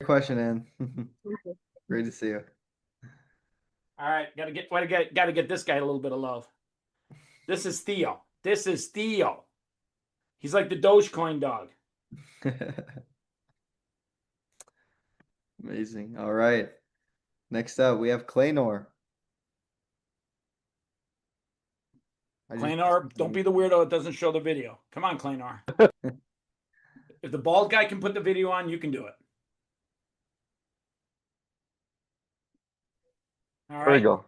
Question, Ann. Great to see you. All right, gotta get this guy a little bit of love. This is Theo. This is Theo. He's like the Dogecoin dog. Amazing. All right. Next up, we have Claynor. Claynor, don't be the weirdo that doesn't show the video. Come on, Claynor. If the bald guy can put the video on, you can do it. All right. There we go.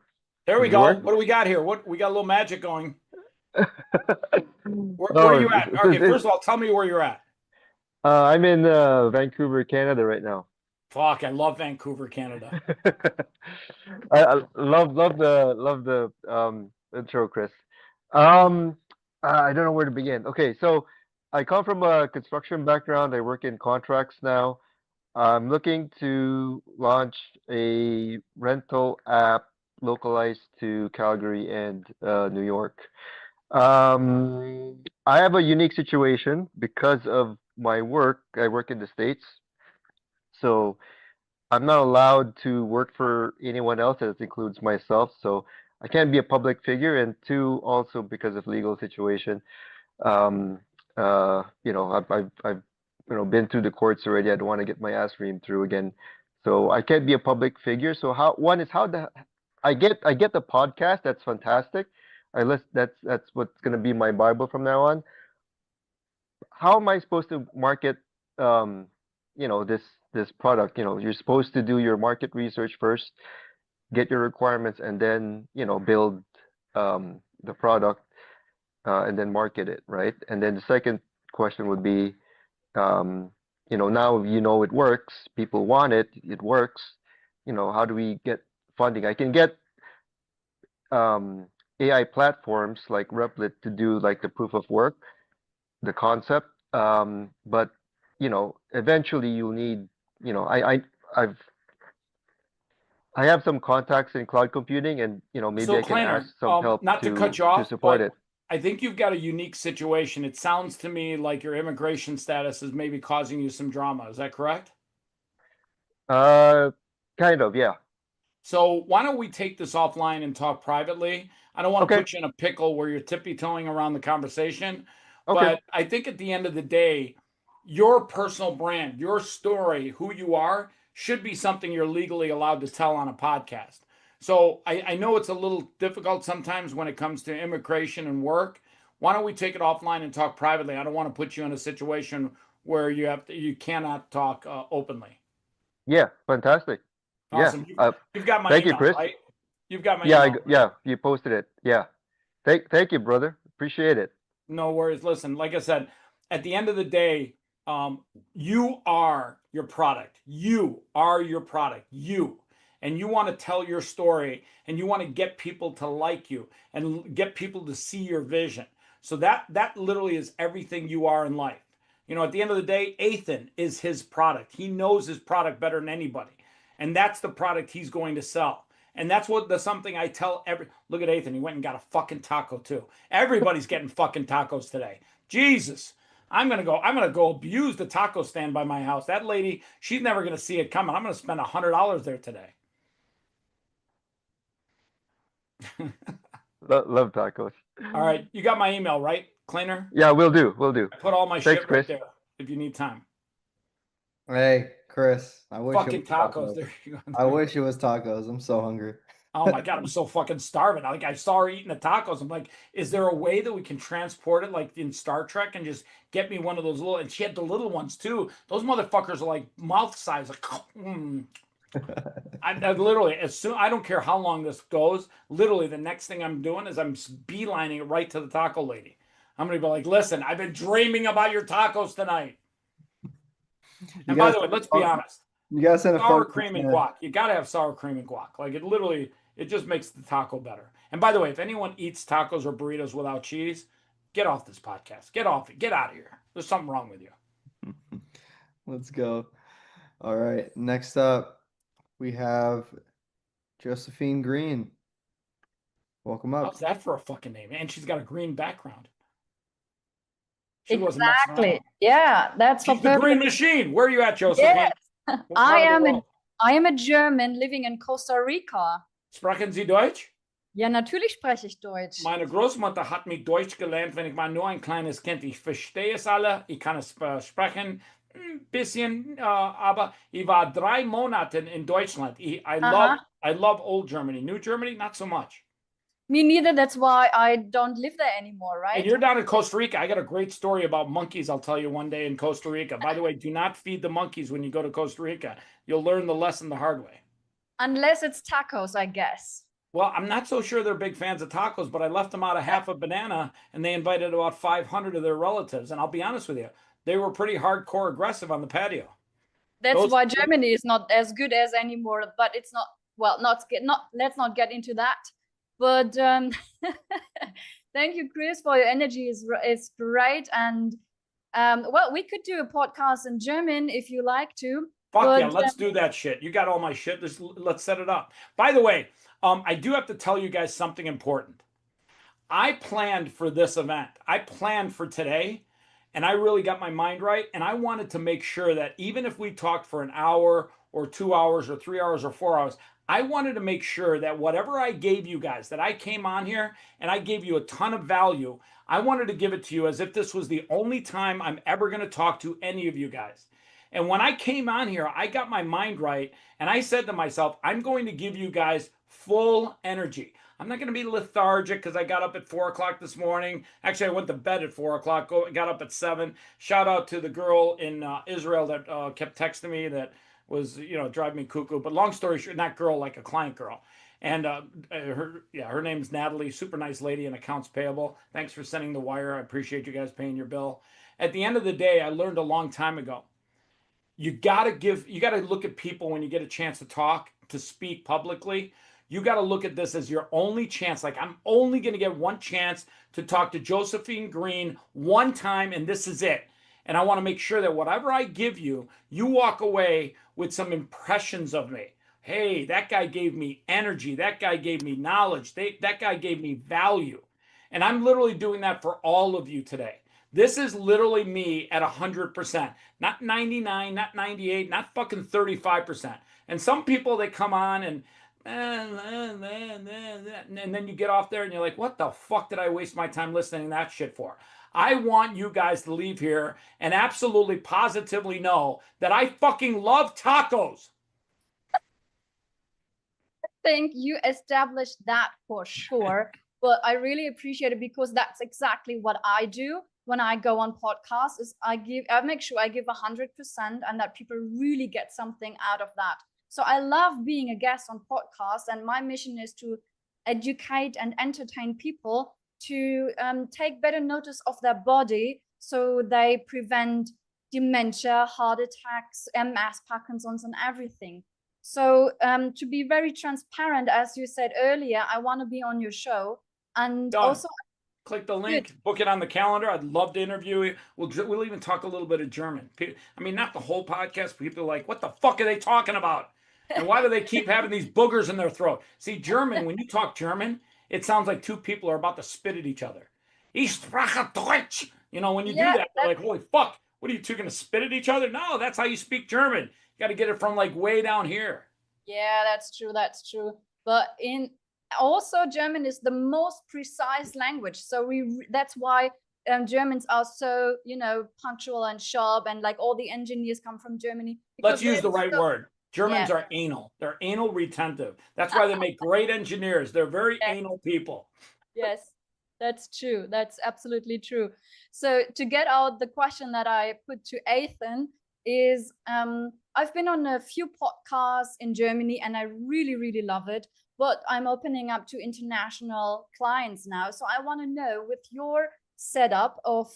There we Does it go. work? What do we got here? What we got a little magic going. Where Oh, are you at? Okay, it's- first of all, tell me where you're at. I'm in Vancouver, Canada right now. Fuck, I love Vancouver, Canada. I love the intro, Chris. I don't know where to begin. Okay, so I come from a construction background. I work in contracts now. I'm looking to launch a rental app localized to Calgary and New York. I have a unique situation because of my work. I work in the States, so I'm not allowed to work for anyone else. That includes myself. So I can't be a public figure, and two, also because of legal situation. Um, I've been through the courts already. I don't want to get my ass reamed through again. So I can't be a public figure. So I get the podcast. That's fantastic. That's what's gonna be my Bible from now on. How am I supposed to market um, this product? You're supposed to do your market research first, get your requirements, and then, build the product and then market it, right? And then the second question would be, now it works, people want it, it works. How do we get funding? I can get AI platforms like Replit to do like the proof of work, the concept. But eventually you'll need, I've I have some contacts in cloud computing, and maybe So, I can Kleiner, ask some help not to cut you to off, support but it. I think you've got a unique situation. It sounds to me like your immigration status is maybe causing you some drama. Is that correct? Uh, kind of, yeah. So why don't we take this offline and talk privately? I don't want to Okay, put you in a pickle where you're tippy-toeing around the conversation, okay, but I think at the end of the day, your personal brand, your story, who you are, should be something you're legally allowed to tell on a podcast. So I know it's a little difficult sometimes when it comes to immigration and work. Why don't we take it offline and talk privately? I don't want to put you in a situation where you cannot talk openly. yeah, fantastic. Yeah. Awesome. You've got my Thank you, email, Chris. right? You've got my Yeah, email, right? yeah, you posted it. Yeah. Thank you, brother. Appreciate it. No worries. Listen, like I said, at the end of the day, you are your product. You are your product. And you want to tell your story, and you want to get people to like you and get people to see your vision. So that literally is everything you are in life. At the end of the day, Ethan is his product. He knows his product better than anybody. And that's the product he's going to sell. And that's something I tell look at Ethan. He went and got a fucking taco too. Everybody's getting fucking tacos today. Jesus. I'm gonna go abuse the taco stand by my house. That lady, she's never gonna see it coming. I'm gonna spend $100 there today. Love tacos. All right, you got my email, right, Cleaner? Yeah, we'll do. We'll do. I put all my Thanks, shit right Chris. there if you need time. Hey, Chris, I wish it Fucking was tacos. tacos. There you go. I wish it was tacos. I'm so hungry. Oh my God, I'm so fucking starving. Like I saw her eating the tacos. I'm like, is there a way that we can transport it like in Star Trek and just get me one of those little? And she had the little ones too. Those motherfuckers are like mouth size. Like, I literally, as soon, I don't care how long this goes. Literally, the next thing I'm doing is I'm beelining it right to the taco lady. I'm gonna be like, listen, I've been dreaming about your tacos tonight. And by the way, let's be honest. You gotta send a Sour photo. cream and guac. You gotta have sour cream and guac. Like it just makes the taco better. And by the way, if anyone eats tacos or burritos without cheese, get off this podcast. Get off it. Get out of here. There's something wrong with you. Let's go. All right. Next up, we have Josephine Green. Welcome up. How's that for a fucking name? And she's got a green background. She wasn't messing Exactly. around. Yeah, that's She's the green machine. Where are you at, Josephine? Yes. What part of the world? I am a German living in Costa Rica. Sprechen Sie Deutsch? Ja, natürlich spreche ich Deutsch. Meine Großmutter hat mich Deutsch gelernt, wenn ich war nur ein kleines Kind. Ich verstehe es alle, ich kann es sprechen, ein bisschen, aber ich war 3 Monate in Deutschland. I love old Germany. New Germany, not so much. Me neither. That's why I don't live there anymore, right? And you're down in Costa Rica. I got a great story about monkeys I'll tell you one day in Costa Rica. By the way, do not feed the monkeys when you go to Costa Rica. You'll learn the lesson the hard way. Unless it's tacos, I guess. Well, I'm not so sure they're big fans of tacos, but I left them out a half a banana and they invited about 500 of their relatives. And I'll be honest with you, they were pretty hardcore aggressive on the patio. That's why Germany is not as good as anymore, but it's not, well, let's not get into that. But thank you, Chris, for your energy. Is great. And well, we could do a podcast in German if you like to. Fuck yeah, let's do that shit. You got all my shit. Let's set it up. By the way, I do have to tell you guys something important. I planned for this event. I planned for today, and I really got my mind right. And I wanted to make sure that even if we talked for an hour or 2 hours or 3 hours or 4 hours, I wanted to make sure that whatever I gave you guys, that I came on here and I gave you a ton of value, I wanted to give it to you as if this was the only time I'm ever going to talk to any of you guys. And when I came on here, I got my mind right. And I said to myself, I'm going to give you guys full energy. I'm not going to be lethargic because I got up at 4 o'clock this morning. Actually, I went to bed at 4 o'clock, got up at 7. Shout out to the girl in Israel that kept texting me that was, driving me cuckoo. But long story short, not girl, like a client girl. And her name's Natalie, super nice lady in accounts payable. Thanks for sending the wire. I appreciate you guys paying your bill. At the end of the day, I learned a long time ago. You got to look at people when you get a chance to talk, to speak publicly. You got to look at this as your only chance. Like, I'm only going to get one chance to talk to Josephine Green one time, and this is it. And I want to make sure that whatever I give you, you walk away with some impressions of me. Hey, that guy gave me energy. That guy gave me knowledge. That guy gave me value. And I'm literally doing that for all of you today. This is literally me at 100%, not 99, not 98, not fucking 35%. And some people, they come on and then you get off there and you're like, what the fuck did I waste my time listening to that shit for? I want you guys to leave here and absolutely positively know that I fucking love tacos. I think you established that for sure. But I really appreciate it because that's exactly what I do when I go on podcasts. Is I make sure I give 100% and that people really get something out of that. So I love being a guest on podcasts, and my mission is to educate and entertain people to take better notice of their body so they prevent dementia, heart attacks, MS, Parkinson's, and everything. So to be very transparent, as you said earlier, I want to be on your show. And Done. also click the link, book it on the calendar. I'd love to interview you. We'll even talk a little bit of German. I mean, not the whole podcast. People are like, what the fuck are they talking about? And why do they keep having these boogers in their throat? See, German, when you talk German, it sounds like two people are about to spit at each other. Ich spreche Deutsch. When you do that, they're like, holy fuck, what are you two going to spit at each other? No, that's how you speak German. You got to get it from like way down here. Yeah, that's true. That's true. But also German is the most precise language. So that's why Germans are so, punctual and sharp, and like all the engineers come from Germany. Let's use the right word. Germans are anal. They're anal retentive. That's why they make great engineers. They're very anal people. Yes, that's true. That's absolutely true. So to get out the question that I put to Ethan is, I've been on a few podcasts in Germany and I really, really love it. But I'm opening up to international clients now. So I want to know, with your setup of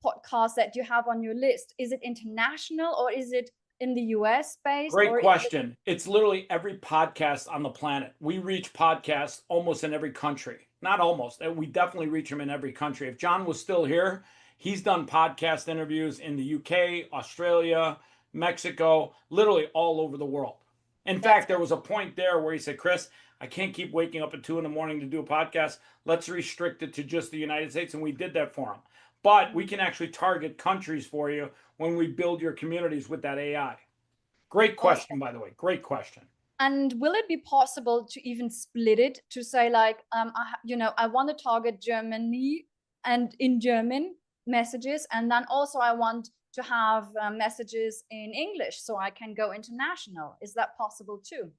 podcasts that you have on your list, is it international or is it in the US space? Great question. It's literally every podcast on the planet. We reach podcasts almost in every country. Not almost. We definitely reach them in every country. If John was still here, he's done podcast interviews in the UK, Australia, Mexico, literally all over the world. In fact, there was a point there where he said, Chris, I can't keep waking up at 2 a.m. to do a podcast. Let's restrict it to just the United States. And we did that for him. But we can actually target countries for you when we build your communities with that AI. Great question, by the way. Great question. And will it be possible to even split it to say like, I want to target Germany and in German messages, and then also I want to have messages in English so I can go international. Is that possible too?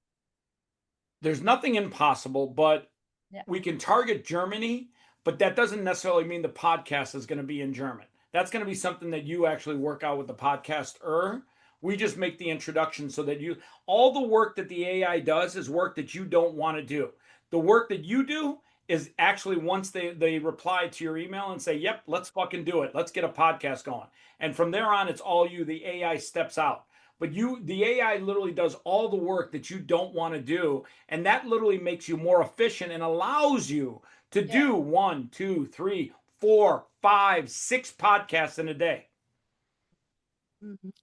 There's nothing impossible, but Yeah. we can target Germany, but that doesn't necessarily mean the podcast is going to be in German. That's going to be something that you actually work out with the podcaster. We just make the introduction so that all the work that the AI does is work that you don't want to do. The work that you do is actually once they reply to your email and say, yep, let's fucking do it. Let's get a podcast going. And from there on, it's all you. The AI steps out. But the AI literally does all the work that you don't want to do. And that literally makes you more efficient and allows you to do 1, 2, 3, 4, 5, 6 podcasts in a day.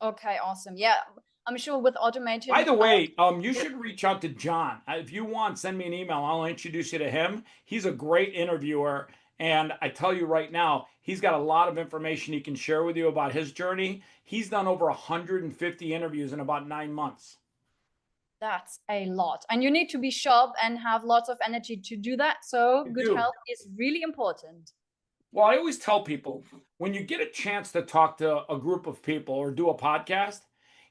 Okay, awesome. Yeah, I'm sure with automated. By the way, you should reach out to John. If you want, send me an email. I'll introduce you to him. He's a great interviewer. And I tell you right now, he's got a lot of information he can share with you about his journey. He's done over 150 interviews in about 9 months. That's a lot. And you need to be sharp and have lots of energy to do that. So good health is really important. Well, I always tell people, when you get a chance to talk to a group of people or do a podcast,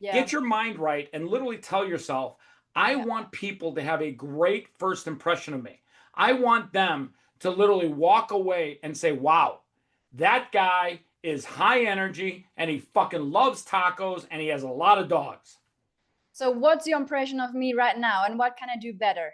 get your mind right and literally tell yourself, I want people to have a great first impression of me. I want them to literally walk away and say, wow, that guy is high energy and he fucking loves tacos and he has a lot of dogs. So what's your impression of me right now and what can I do better?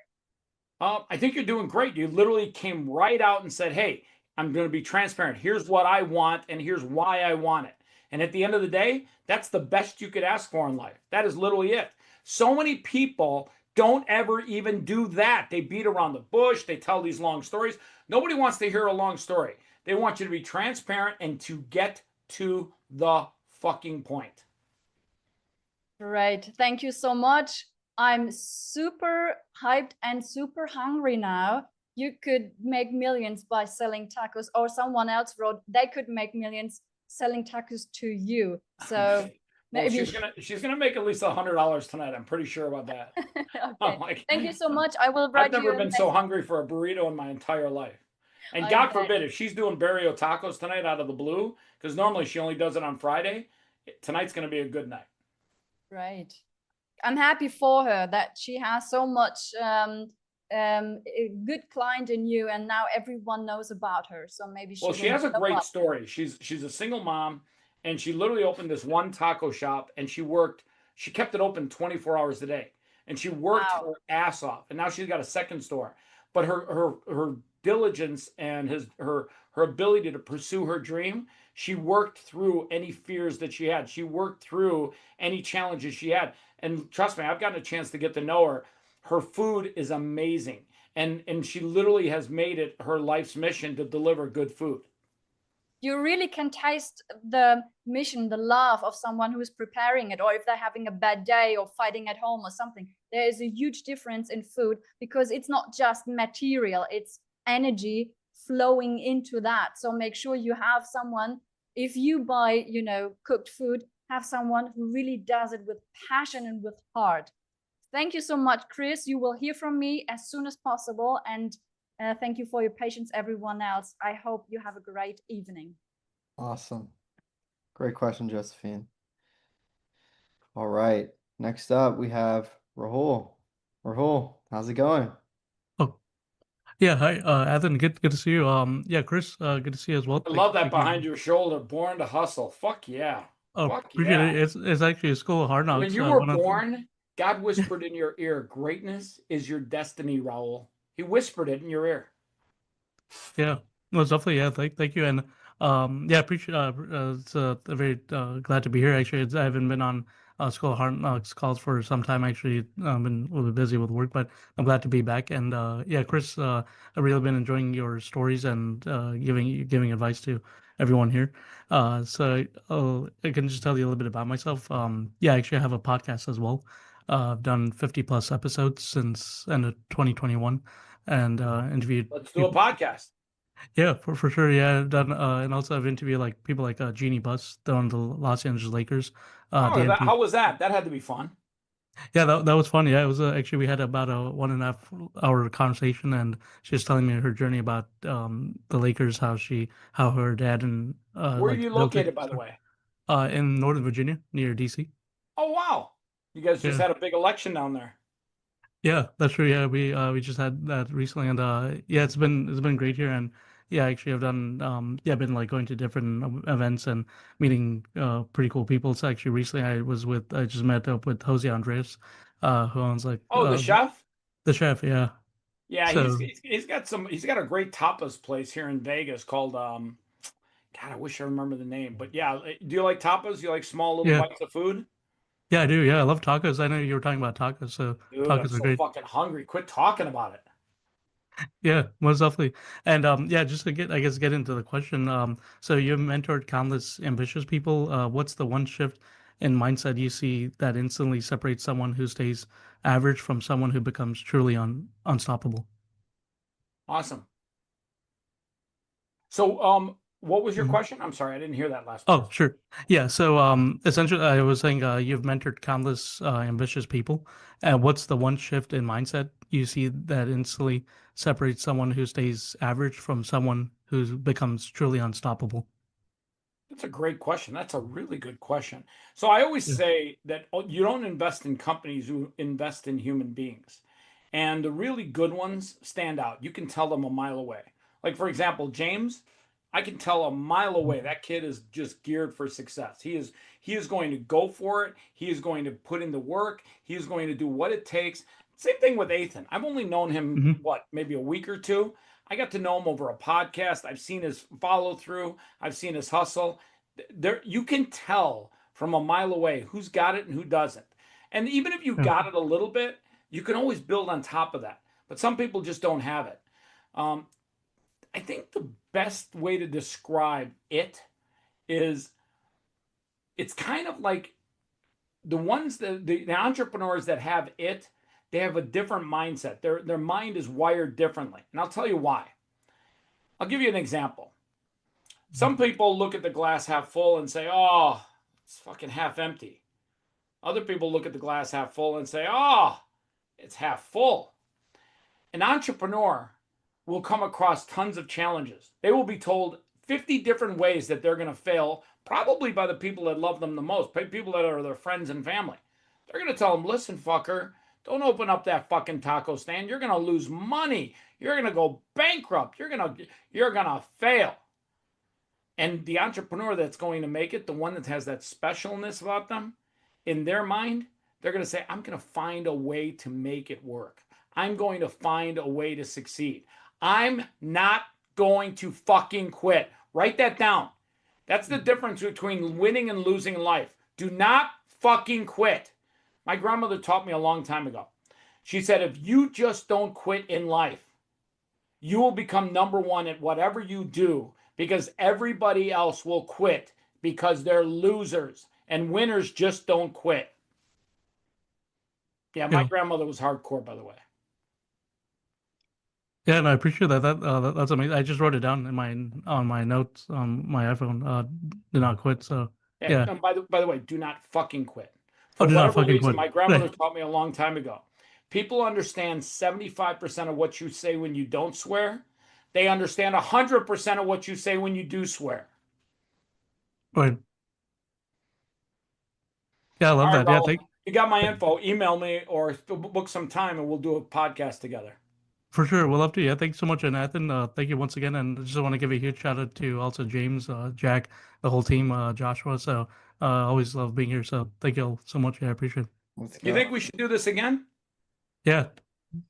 I think you're doing great. You literally came right out and said, hey, I'm going to be transparent. Here's what I want, and here's why I want it. And at the end of the day, that's the best you could ask for in life. That is literally it. So many people don't ever even do that. They beat around the bush. They tell these long stories. Nobody wants to hear a long story. They want you to be transparent and to get to the fucking point. Great. Thank you so much. I'm super hyped and super hungry now. You could make millions by selling tacos, or someone else wrote they could make millions selling tacos to you. So maybe she's gonna make at least $100 tonight. I'm pretty sure about that. Okay. Thank you so much. I will write you. I've never been so hungry for a burrito in my entire life. And God forbid, if she's doing Barrio Tacos tonight out of the blue, because normally she only does it on Friday, tonight's gonna be a good night. Right. I'm happy for her that she has so much a good client in you, and now everyone knows about her. So maybe she has a great story. She's a single mom, and she literally opened this one taco shop, and she kept it open 24 hours a day, and she worked her ass off, and now she's got a second store. But her diligence and her ability to pursue her dream, she worked through any fears that she had. She worked through any challenges she had. And trust me, I've gotten a chance to get to know her. Her food is amazing. And she literally has made it her life's mission to deliver good food. You really can taste the mission, the love of someone who is preparing it, or if they're having a bad day or fighting at home or something. There is a huge difference in food because it's not just material, it's energy flowing into that. So make sure you have someone, if you buy, cooked food, have someone who really does it with passion and with heart. Thank you so much, Chris. You will hear from me as soon as possible. And thank you for your patience, everyone else. I hope you have a great evening. Awesome. Great question, Josephine. All right. Next up, we have Rahul. Rahul, how's it going? Oh, yeah. Hi, Ethan. Good to see you. Yeah, Chris. Good to see you as well. I love that behind your shoulder. Born to hustle. Fuck yeah. Oh, Fuck appreciate yeah. it. It's actually a school of hard knocks. When you were born, God whispered in your ear, greatness is your destiny, Raul. He whispered it in your ear. Yeah, most definitely. Yeah, thank you. And yeah, appreciate. It's very glad to be here. Actually, I haven't been on School of Hard Knocks calls for some time. Actually, I've been a little bit busy with work, but I'm glad to be back. And yeah, Chris, I've really been enjoying your stories and giving advice to everyone here. So I can just tell you a little bit about myself. Yeah, actually, I have a podcast as well. I've done 50 plus episodes since end of 2021, and interviewed. Let's do a podcast. Yeah, for sure. Yeah, I've done, and also I've interviewed like people like Jeannie Buss, on the Los Angeles Lakers. How was that? That had to be fun. Yeah, that was funny. Yeah, it was actually we had about a 1.5 hour conversation, and she was telling me her journey about the Lakers, how her dad and Where are like you built it located, by the way? in Northern Virginia near DC. Oh, wow. You guys just Yeah. had a big election down there. Yeah, that's true. Yeah, we just had that recently, and yeah, it's been great here, and yeah, actually, I've done yeah, been like going to different events and meeting pretty cool people. So actually, recently I just met up with Jose Andres, who owns like Oh, the chef? the chef. Yeah, Yeah, so he's got a great tapas place here in Vegas called God, I wish I remember the name. But yeah, do you like tapas? You like small little yeah, bites of food? yeah, I do. Yeah, I love tacos. I know you were talking about tacos, so Dude, I'm tacos are so great. fucking hungry. Quit talking about it. Yeah, most definitely. And yeah, just to get into the question. So you've mentored countless ambitious people. What's the one shift in mindset you see that instantly separates someone who stays average from someone who becomes truly unstoppable? Awesome. So, what was your Mhm. question? I'm sorry, I didn't hear that last Oh, part. sure. Yeah. So essentially, I was saying you've mentored countless ambitious people. What's the one shift in mindset you see that instantly separates someone who stays average from someone who becomes truly unstoppable? That's a great question. That's a really good question. So I always Yeah. say that you don't invest in companies, you invest in human beings. And the really good ones stand out. You can tell them a mile away. Like, for example, James, I can tell a mile away that kid is just geared for success. He is going to go for it. He is going to put in the work. He is going to do what it takes. Same thing with Ethan. I've only known him Mhm. what, maybe a week or two. I got to know him over a podcast. I've seen his follow through. I've seen his hustle. There, you can tell from a mile away who's got it and who doesn't. And even if you Yeah. got it a little bit, you can always build on top of that. But some people just don't have it. Um, I think the best way to describe it is it's kind of like the ones that the entrepreneurs that have it, they have a different mindset. Their mind is wired differently. And I'll tell you why. I'll give you an example. Some people look at the glass half full and say, "Oh, it's fucking half empty." Other people look at the glass half full and say, "Oh, it's half full." An entrepreneur will come across tons of challenges. They will be told 50 different ways that they're going to fail, probably by the people that love them the most, people that are their friends and family. They're going to tell them, "Listen, fucker, don't open up that fucking taco stand. You're going to lose money. You're going to go bankrupt. You're going to fail." And the entrepreneur that's going to make it, the one that has that specialness about them, in their mind, they're going to say, "I'm going to find a way to make it work. I'm going to find a way to succeed. I'm not going to fucking quit." Write that down. That's the difference between winning and losing in life. Do not fucking quit. My grandmother taught me a long time ago. She said, if you just don't quit in life, you will become number one at whatever you do because everybody else will quit because they're losers and winners just don't quit. Yeah, my Yeah. grandmother was hardcore, by the way. Yeah, and I appreciate that. That's amazing. I just wrote it down in my notes on my iPhone. Do not quit. So Yeah, yeah. and by the way, do not fucking quit. Oh, For do not whatever fucking reason, quit. my grandmother Right. taught me a long time ago. People understand 75% of what you say when you don't swear. They understand 100% of what you say when you do swear. Right. Yeah, I All love right, that. Yeah, Raul, you got my info. Email me or book some time and we'll do a podcast together. for sure. We'll love to. Yeah, thanks so much, Nathan. Thank you once again, and I just want to give a huge shout out to also James, Jack, the whole team, Joshua. So always love being here. So thank you all so much. Yeah, I appreciate it. Let's You go. think we should do this again? Yeah.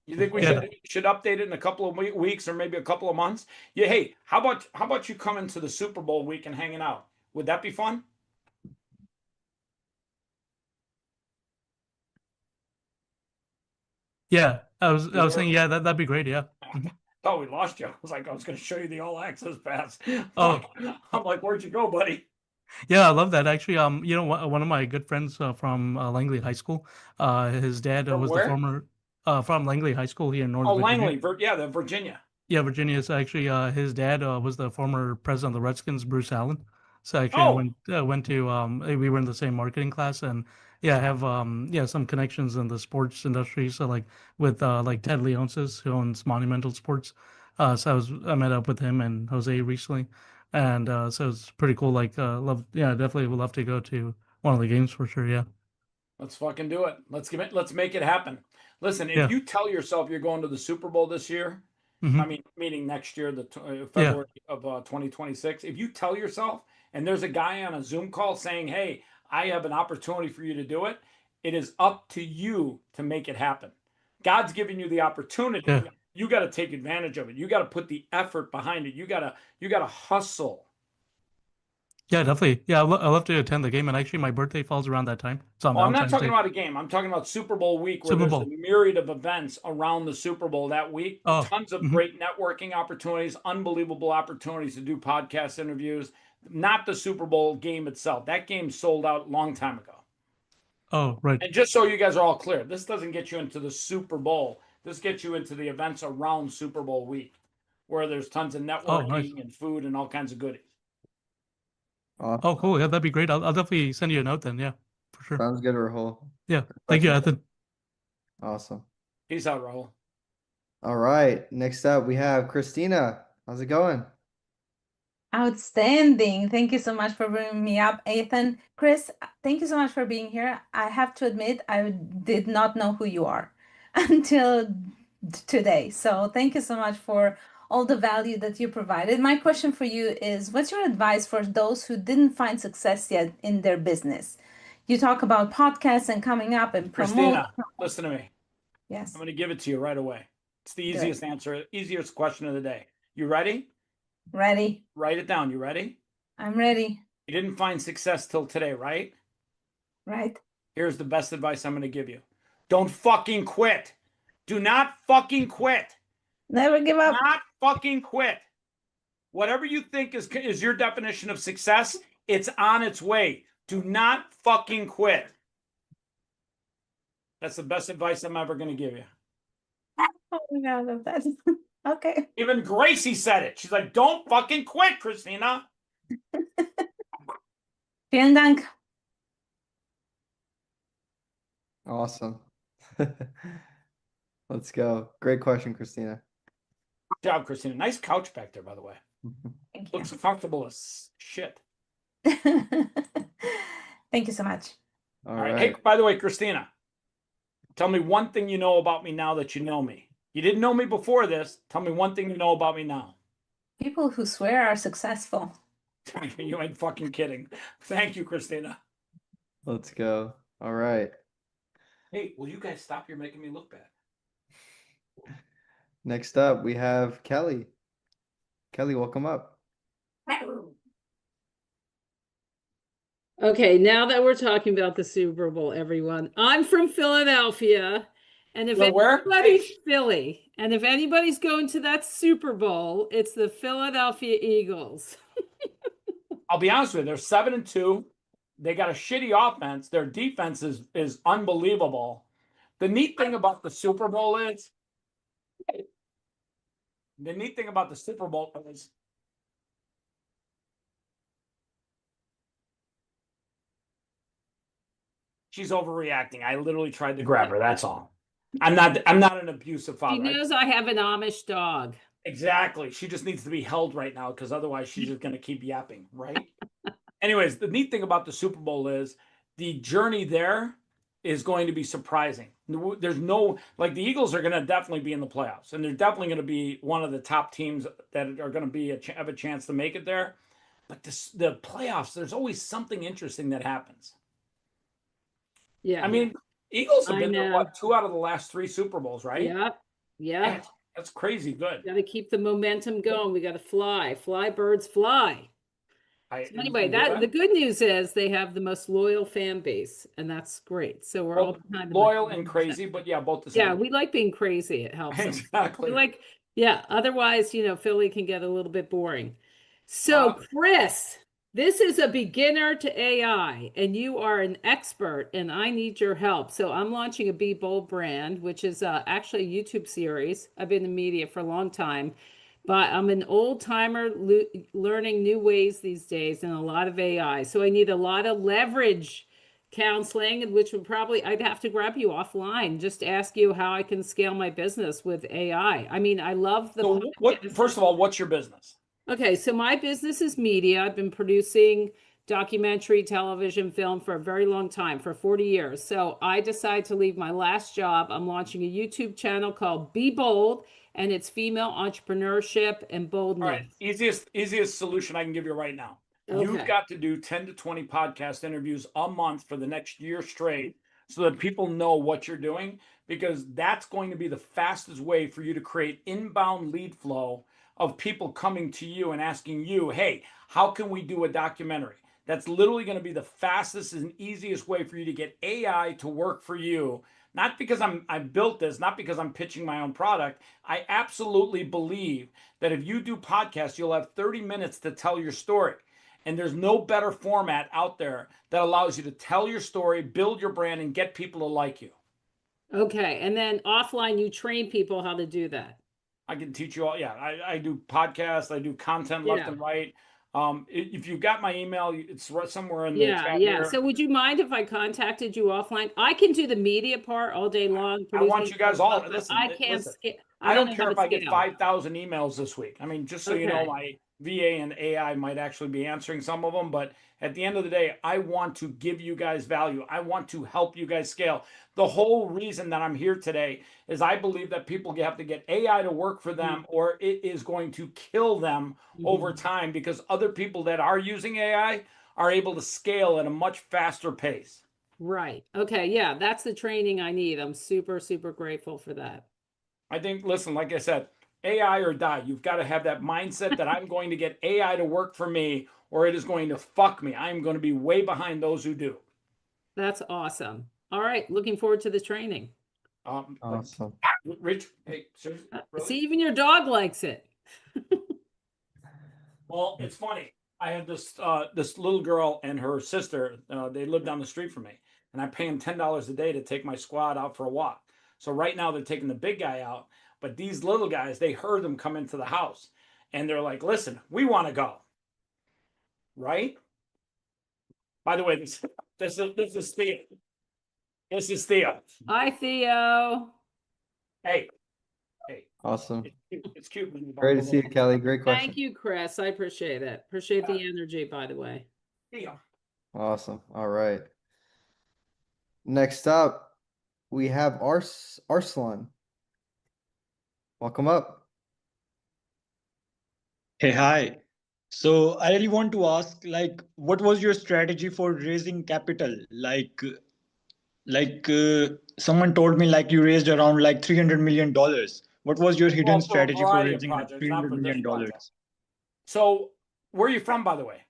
You think we Yeah. should update it in a couple of weeks or maybe a couple of months? Yeah. Hey, how about you come into the Super Bowl week and hanging out? Would that be fun? Yeah. I was You there? saying, yeah, that'd be great. Yeah. Mhm. Oh, we lost you. I was going to show you the all access pass. Oh, I'm like, where'd you go, buddy? yeah, I love that. Actually, one of my good friends from Langley High School, his dad From was the where? former from Langley High School here in Oh, Northern Virginia. Langley. Yeah, the Virginia. Yeah, Virginia is actually his dad was the former president of the Redskins, Bruce Allen. So actually, I Oh, went to we were in the same marketing class, and yeah, I have some connections in the sports industry. So like with like Ted Leonsis, who owns Monumental Sports. So I met up with him and Jose recently, and so it's pretty cool. Like definitely would love to go to one of the games for sure. Yeah, Let's fucking do it. Let's make it happen. Listen, if yeah, you tell yourself you're going to the Super Bowl this year, I hmm mean, meaning next year, yeah, February of 2026, if you tell yourself, and there's a guy on a Zoom call saying, "Hey, I have an opportunity for you to do it," it is up to you to make it happen. God's giving you the opportunity. yeah. You got to take advantage of it. You got to put the effort behind it. You gotta hustle. Yeah, definitely. Yeah, I love to attend the game, and actually, my birthday falls around that time. It's on Well, I'm not Valentine's talking Day, about a game. I'm talking about Super Bowl week where Super there's a Bowl. myriad of events around the Super Bowl that week. Oh, Tons of great networking opportunities, unbelievable opportunities to do podcast interviews. Not the Super Bowl game itself. That game sold out a long time ago. oh, right. And just so you guys are all clear, this doesn't get you into the Super Bowl. This gets you into the events around Super Bowl week where there's tons of Oh, nice. networking and food and all kinds of goodies. Awesome. Oh, cool. Yeah, that'd be great. I'll definitely send you a note then. Yeah, for sure. Sounds good, Rahul. Yeah, thank you, Ethan. Awesome. Peace out, Rahul. All right. Next up, we have Christina. How's it going? Outstanding. Thank you so much for bringing me up, Ethan. Chris, thank you so much for being here. I have to admit, I did not know who you are until today. So thank you so much for all the value that you provided. My question for you is, what's your advice for those who didn't find success yet in their business? You talk about podcasts and coming up and promote. Christina, listen to me. Yes. I'm going to give it to you right away. It's the Good. easiest answer, easiest question of the day. You ready? Ready. Write it down. You ready? I'm ready. You didn't find success till today, right? Right. Here's the best advice I'm going to give you. Don't fucking quit. Do not fucking quit. Never give up. Not fucking quit. Whatever you think is your definition of success, it's on its way. Do not fucking quit. That's the best advice I'm ever going to give you. Oh my God, I love that. Okay. Even Gracie said it. She's like, don't fucking quit, Christina. Vielen Dank. Awesome. Let's go. Great question, Christina. Good job, Christina. Nice couch back there, by the way. Thank you. Looks comfortable as shit. Thank you so much. All All right. right. Hey, by the way, Christina, tell me one thing you know about me now that you know me. You didn't know me before this. Tell me one thing you know about me now. People who swear are successful. You ain't fucking kidding. Thank you, Christina. Let's go. All right. Hey, will you guys stop? You're making me look bad. Next up, we have Kelly. Kelly, welcome up. Okay, now that we're talking about the Super Bowl, everyone, I'm from Philadelphia, and if Well, where? anybody's Philly, and if anybody's going to that Super Bowl, it's the Philadelphia Eagles. I'll be honest with you. They're 7-2. They got a shitty offense. Their defense is unbelievable. The neat thing about the Super Bowl is she's overreacting. I literally tried to grab her. That's all. I'm not an abusive She father. knows I have an Amish dog. Exactly. She just needs to be held right now because otherwise she's just going to keep yapping, right? Anyways, the neat thing about the Super Bowl is the journey there is going to be surprising. There's no, like, the Eagles are going to definitely be in the playoffs, and they're definitely going to be one of the top teams that are going to be have a chance to make it there. But the playoffs, there's always something interesting that happens. Yeah. I mean, Eagles have I been to, know. 2 out of the last 3 Super Bowls, right? Yep. Yeah. That's crazy good. Got to keep the momentum going. We got to fly. Fly, birds, fly. So anyway, the good news is they have the most loyal fan base, and that's great. So we're all behind them. Loyal and crazy, but yeah, both the same. Yeah, we like being crazy. It helps us. Exactly. Otherwise, Philly can get a little bit boring. So, Chris, this is a beginner to AI, and you are an expert, and I need your help. So I'm launching a Be Bold brand, which is actually a YouTube series. I've been in media for a long time, but I'm an old timer learning new ways these days and a lot of AI. So I need a lot of leverage counseling, which would probably, I'd have to grab you offline, just to ask you how I can scale my business with AI. I mean, I love the So what, podcast. first of all, what's your business? Okay, so my business is media. I've been producing documentary, television, film for a very long time, for 40 years. So I decided to leave my last job. I'm launching a YouTube channel called Be Bold, and it's female entrepreneurship and All boldness. right, easiest solution I can give you right now. You've Okay. got to do 10 to 20 podcast interviews a month for the next year straight so that people know what you're doing, because that's going to be the fastest way for you to create inbound lead flow of people coming to you and asking you, hey, how can we do a documentary? That's literally going to be the fastest and easiest way for you to get AI to work for you. Not because I built this, not because I'm pitching my own product. I absolutely believe that if you do podcasts, you'll have 30 minutes to tell your story. And there's no better format out there that allows you to tell your story, build your brand, and get people to like you. Okay, and then offline, you train people how to do that. I can teach you all. Yeah, I do podcasts. I do content left Yeah. and right. If you've got my email, it's right somewhere in the Yeah, chat yeah. here. So would you mind if I contacted you offline? I can do the media part all day long. I want producing you guys all stuff, but listen. I can't Listen. scale. I don't know care how if to I get scale. 5,000 emails this week. I mean, just so you know, Okay. my VA and AI might actually be answering some of them, but at the end of the day, I want to give you guys value. I want to help you guys scale. The whole reason that I'm here today is I believe that people have to get AI to work for them, or it is going to kill them over time, because other people that are using AI are able to scale at a much faster pace. Right. Okay. Yeah, that's the training I need. I'm super, super grateful for that. I think, listen, like I said, AI or die. You've got to have that mindset that I'm going to get AI to work for me, or it is going to fuck me. I'm going to be way behind those who do. That's awesome. All right. Looking forward to the training. Awesome. Rich, hey, seriously, really? See, even your dog likes it. Well, it's funny. I had this little girl and her sister. They live down the street from me, and I pay them $10 a day to take my squad out for a walk. So right now they're taking the big guy out, but these little guys, they heard them come into the house, and they're like, "Listen, we want to go." Right? By the way, this is Theo. This is Theo. Hi, Theo. Hey, Awesome. it's cute when you Great to see you, Kelly. Great question. Thank you, Chris. I appreciate it. Appreciate the energy, by the way. Theo. Awesome. All right. Next up, we have Arslan. Welcome up. Hey, hi. So I really want to ask, like, what was your strategy for raising capital? Someone told me like you raised around like $300 million. What was your hidden Well, for a strategy for variety of raising like projects, not $300 for this million? project. So, where are you from, by the way?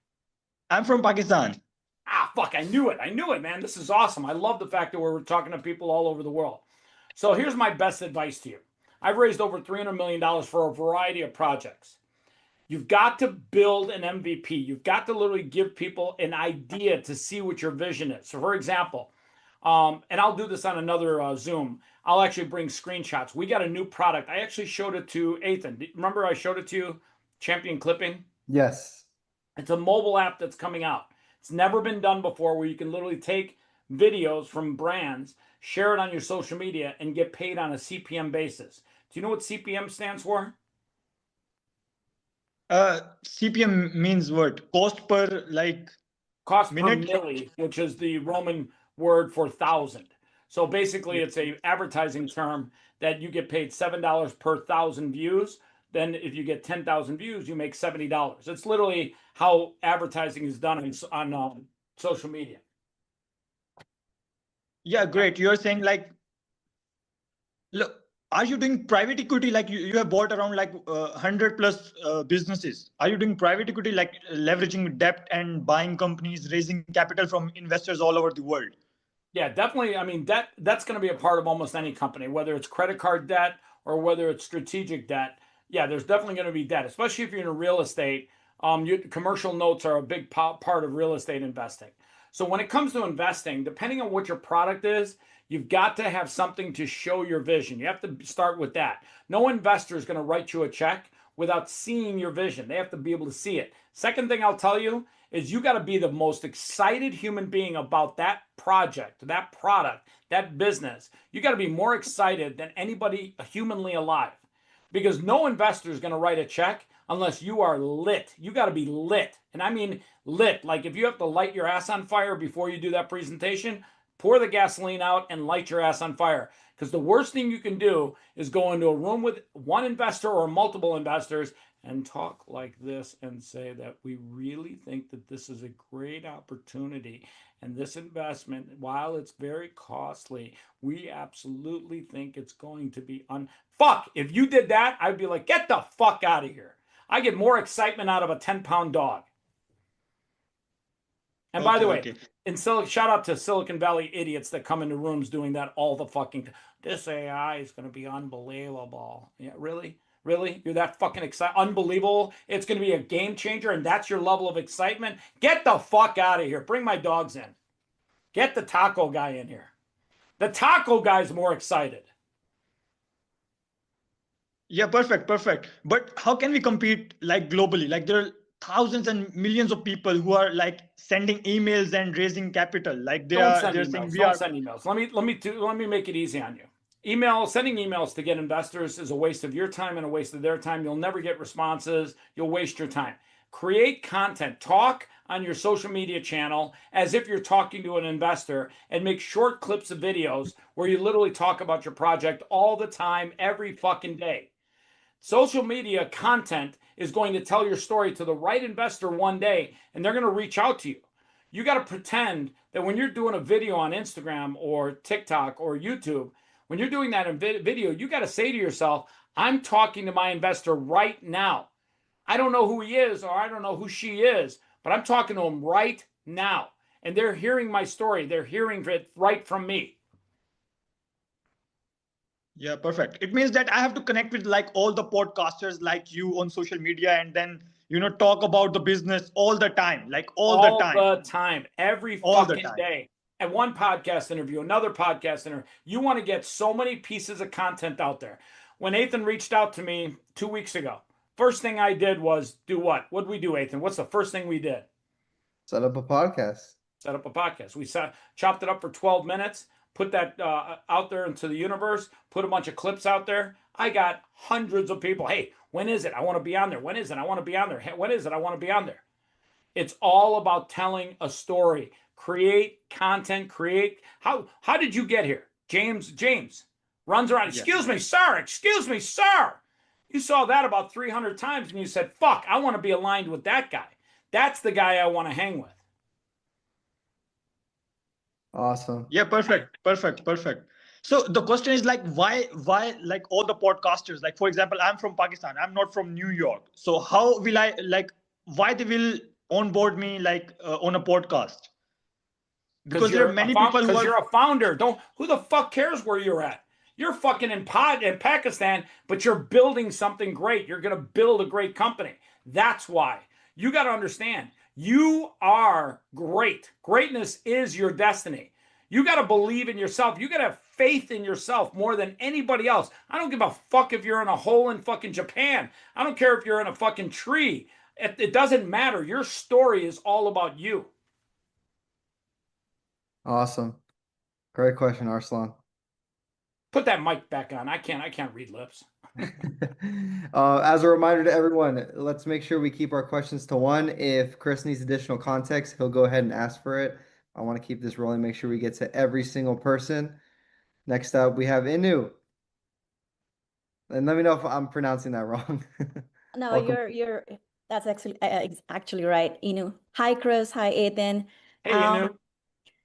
I'm from Pakistan. Ah, fuck, I knew it, man. This is awesome. I love the fact that we're talking to people all over the world. So here's my best advice to you. I've raised over $300 million for a variety of projects. You've got to build an MVP. You've got to literally give people an idea to see what your vision is. So for example, and I'll do this on another Zoom, I'll actually bring screenshots. We got a new product. I actually showed it to Ethan. Remember I showed it to you, Champion Clipping? Yes. It's a mobile app that's coming out. It's never been done before, where you can literally take videos from brands, share it on your social media, and get paid on a CPM basis. Do you know what CPM stands for? CPM means what? Cost per like Cost per minute? milli, which is the Roman word for thousand. So basically, it's a advertising term that you get paid $7 per 1,000 views. Then if you get 10,000 views, you make $70. It's literally how advertising is done on social media. Yeah, great. You're saying like, look, are you doing private equity? Like you have bought around like 100 plus businesses. Are you doing private equity, like leveraging debt and buying companies, raising capital from investors all over the world? Yeah, definitely. I mean, that's going to be a part of almost any company, whether it's credit card debt or whether it's strategic debt. Yeah, there's definitely going to be debt, especially if you're in real estate. Commercial notes are a big part of real estate investing. So when it comes to investing, depending on what your product is, you've got to have something to show your vision. You have to start with that. No investor is going to write you a check without seeing your vision. They have to be able to see it. Second thing I'll tell you is you got to be the most excited human being about that project, that product, that business. You got to be more excited than anybody humanly alive, because no investor is going to write a check unless you are lit. You got to be lit. And I mean lit. Like if you have to light your ass on fire before you do that presentation, pour the gasoline out and light your ass on fire. Because the worst thing you can do is go into a room with one investor or multiple investors and talk like this and say that we really think that this is a great opportunity. And this investment, while it's very costly, we absolutely think it's going to be fuck. If you did that, I'd be like, get the fuck out of here. I get more excitement out of a 10-pound dog. And by the way, shout out to Silicon Valley idiots that come into rooms doing that all the fucking this AI is going to be unbelievable. Yeah, really? Really? You're that fucking excited? Unbelievable? It's going to be a game changer and that's your level of excitement? Get the fuck out of here. Bring my dogs in. Get the taco guy in here. The taco guy's more excited. Yeah, perfect. But how can we compete like globally? Like there are thousands and millions of people who are like sending emails and raising capital. Like they're saying don't send emails. Let me make it easy on you. Sending emails to get investors is a waste of your time and a waste of their time. You'll never get responses. You'll waste your time. Create content. Talk on your social media channel as if you're talking to an investor, and make short clips of videos where you literally talk about your project all the time, every fucking day. Social media content is going to tell your story to the right investor one day, and they're going to reach out to you. You got to pretend that when you're doing a video on Instagram or TikTok or YouTube, when you're doing that in video, you got to say to yourself, I'm talking to my investor right now. I don't know who he is or I don't know who she is, but I'm talking to him right now. And they're hearing my story. They're hearing it right from me. Yeah, perfect. It means that I have to connect with like all the podcasters like you on social media and then, talk about the business all the time, like all the time, every fucking day. And one podcast interview, another podcast interview. You want to get so many pieces of content out there. When Ethan reached out to me 2 weeks ago, first thing I did was do what? What did we do, Ethan? What's the first thing we did? Set up a podcast. We chopped it up for 12 minutes. Put that out there into the universe, put a bunch of clips out there. I got hundreds of people. Hey, when is it? I want to be on there. When is it? I want to be on there. Hey, when is it? I want to be on there. It's all about telling a story. Create content, how did you get here? James runs around. Excuse me, sir. You saw that about 300 times and you said, fuck, I want to be aligned with that guy. That's the guy I want to hang with. Awesome. Yeah, perfect. So the question is like, why like all the podcasters, like for example, I'm from Pakistan, I'm not from New York. So how will I why they will onboard me on a podcast? Because there are many people who are... you're a founder. Who the fuck cares where you're at? You're fucking in Pakistan, but you're building something great. You're going to build a great company. That's why. You got to understand, you are great. Greatness is your destiny. You got to believe in yourself. You got to have faith in yourself more than anybody else. I don't give a fuck if you're in a hole in fucking Japan. I don't care if you're in a fucking tree. It doesn't matter. Your story is all about you. Awesome. Great question, Arslan. Put that mic back on. I can't read lips. As a reminder to everyone, let's make sure we keep our questions to one. If Chris needs additional context, he'll go ahead and ask for it. I want to keep this rolling, make sure we get to every single person. Next up, we have Inu. And let me know if I'm pronouncing that wrong. No, Welcome. that's actually right, Inu. Hi, Chris. Hi, Ethan. Hey, Inu.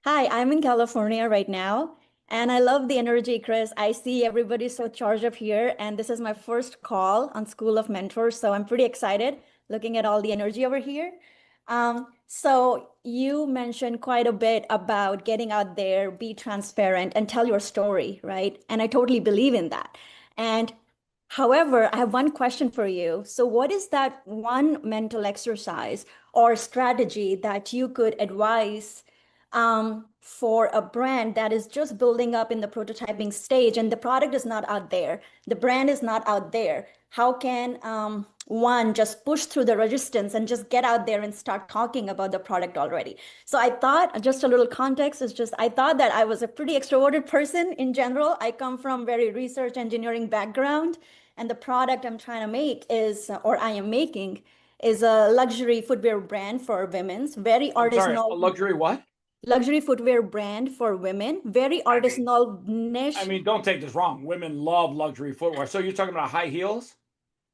Hi, I'm in California right now, and I love the energy, Chris. I see everybody so charged up here, and this is my first call on School of Mentors, so I'm pretty excited looking at all the energy over here. So you mentioned quite a bit about getting out there, be transparent, and tell your story, right? And I totally believe in that. And however, I have one question for you. So what is that one mental exercise or strategy that you could advise for a brand that is just building up in the prototyping stage and the product is not out there, the brand is not out there, how can one just push through the resistance and just get out there and start talking about the product already? So I thought, just a little context is just, I thought that I was a pretty extroverted person in general. I come from very research engineering background, and the product I'm trying to make is, or I am making, is a luxury footwear brand for women's, very I'm sorry, a artisanal. luxury what? Luxury footwear brand for women, very artisanal niche. I mean, don't take this wrong. Women love luxury footwear. So you're talking about high heels?